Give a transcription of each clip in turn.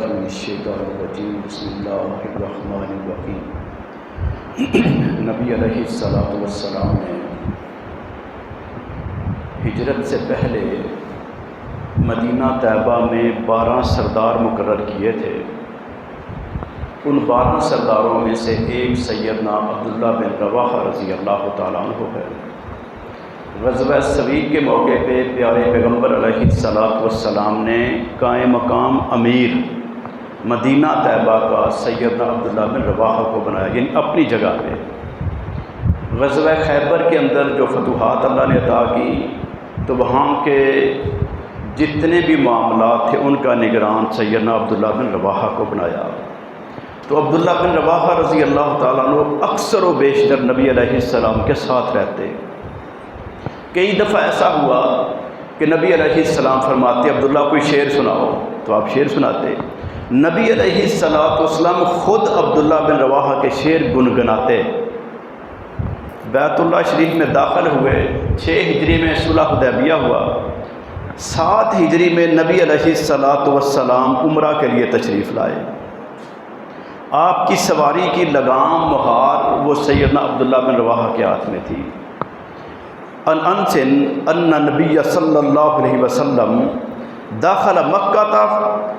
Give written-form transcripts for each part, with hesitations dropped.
من الشیطان الرجیم بسم اللہ الرحمن الرحیم۔ نبی علیہ السلام نے ہجرت سے پہلے مدینہ طیبہ میں 12 سردار مقرر کیے تھے۔ ان 12 سرداروں میں سے ایک سیدنا عبداللہ بن رواحہ رضی اللہ تعالیٰ عنہ ہے۔ غزوہ سویق کے موقع پہ پیارے پیغمبر علیہ السلام نے قائم مقام امیر مدینہ طیبہ کا سیدنا عبداللہ بن رواحہ کو بنایا، یعنی اپنی جگہ پہ۔ غزوہ خیبر کے اندر جو فتوحات اللہ نے عطا کی تو وہاں کے جتنے بھی معاملات تھے ان کا نگران سیدنا عبداللہ بن رواحہ کو بنایا۔ تو عبداللہ بن رواحہ رضی اللہ تعالیٰ عنہ اکثر و بیشتر نبی علیہ السلام کے ساتھ رہتے۔ کئی دفعہ ایسا ہوا کہ نبی علیہ السلام فرماتے عبداللہ کوئی شعر سناؤ، تو آپ شعر سناتے۔ نبی علیہ السلام خود عبداللہ بن رواحہ کے شعر گنگناتے۔ بیت اللہ شریف میں داخل ہوئے، 6 ہجری میں صلح حدیبیہ ہوا، 7 ہجری میں نبی علیہ السلام عمرہ کے لیے تشریف لائے۔ آپ کی سواری کی لگام مہار وہ سیدنا عبداللہ بن رواحہ کے ہاتھ میں تھی۔ ان نبی صلی اللہ علیہ وسلم داخل مکہ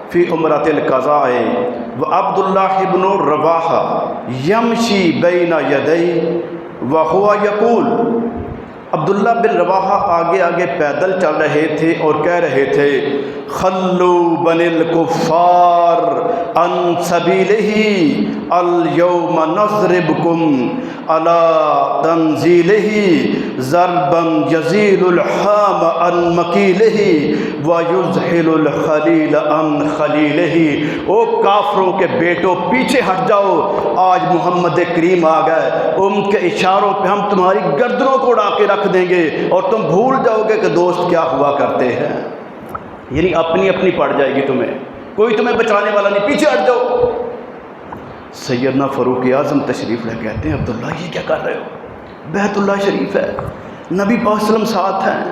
فی عمرۃ القضاء وعبداللہ بن رواحہ یمشی بین یدی وہو یقول، عبداللہ بن رواحہ آگے آگے پیدل چل رہے تھے اور کہہ رہے تھے خلو بن الکفار عن سبیلہ الیوم نضربکم علی تنزیلہ ضربا یزیل الحام عن مکیلہ ویزحل الخلیل عن خلیلہ۔ او کافروں کے بیٹوں پیچھے ہٹ جاؤ، آج محمد کریم آ گئے، ان کے اشاروں پہ ہم تمہاری گردنوں کو اڑا کے رکھ دیں گے اور تم بھول جاؤ گے کہ دوست کیا ہوا کرتے ہیں۔ یعنی اپنی اپنی پڑ جائے گی تمہیں، کوئی تمہیں بچانے والا نہیں، پیچھے ہٹ جاؤ۔ سیدنا فاروق اعظم تشریف لے کہتے ہیں عبداللہ یہ کیا کر رہے ہو؟ بیت اللہ شریف ہے، نبی پاک صلی اللہ علیہ وسلم ساتھ ہیں۔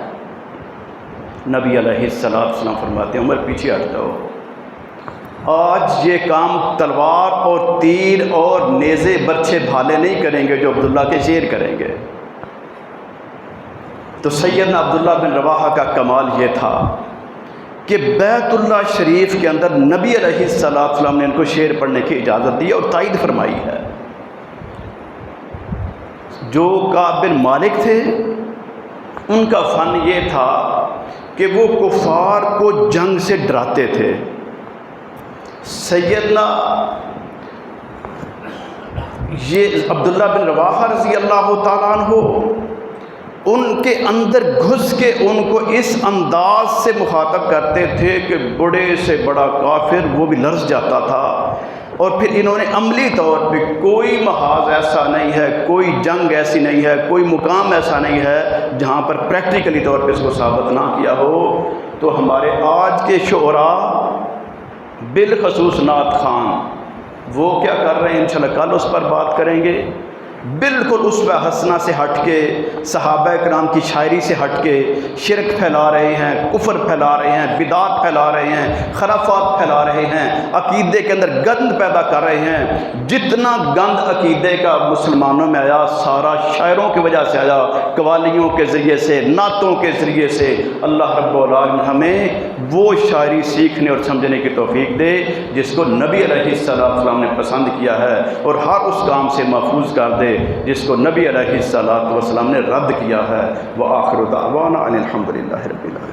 نبی علیہ السلام فرماتے ہیں عمر پیچھے ہٹ جاؤ، آج یہ کام تلوار اور تیر اور نیزے برچھے بھالے نہیں کریں گے جو عبداللہ کے شیر کریں گے۔ تو سیدنا عبداللہ بن رواحہ کا کمال یہ تھا کہ بیت اللہ شریف کے اندر نبی علیہ السلام نے ان کو شعر پڑھنے کی اجازت دی اور تائید فرمائی ہے۔ جو کعب بن مالک تھے ان کا فن یہ تھا کہ وہ کفار کو جنگ سے ڈراتے تھے۔ سیدنا یہ عبداللہ بن رواحہ رضی اللہ تعالیٰ عنہ ان کے اندر گھس کے ان کو اس انداز سے مخاطب کرتے تھے کہ بڑے سے بڑا کافر وہ بھی لرز جاتا تھا۔ اور پھر انہوں نے عملی طور پہ کوئی محاذ ایسا نہیں ہے، کوئی جنگ ایسی نہیں ہے، کوئی مقام ایسا نہیں ہے جہاں پر پریکٹیکلی طور پہ اس کو ثابت نہ کیا ہو۔ تو ہمارے آج کے شعراء بالخصوص نعت خوان وہ کیا کر رہے ہیں، انشاءاللہ کل اس پر بات کریں گے، بالکل اسوہ حسنہ سے ہٹ کے، صحابہ کرام کی شاعری سے ہٹ کے شرک پھیلا رہے ہیں، کفر پھیلا رہے ہیں، بدعات پھیلا رہے ہیں، خرافات پھیلا رہے ہیں، عقیدے کے اندر گند پیدا کر رہے ہیں۔ جتنا گند عقیدے کا مسلمانوں میں آیا سارا شاعروں کی وجہ سے آیا، قوالیوں کے ذریعے سے، نعتوں کے ذریعے سے۔ اللہ رب العالمین ہمیں وہ شاعری سیکھنے اور سمجھنے کی توفیق دے جس کو نبی علیہ السلام نے پسند کیا ہے، اور ہر اس کام سے محفوظ کر دے جس کو نبی علیہ السلام نے رد کیا ہے۔ وآخر دعوانا ان الحمد للہ رب العالمین۔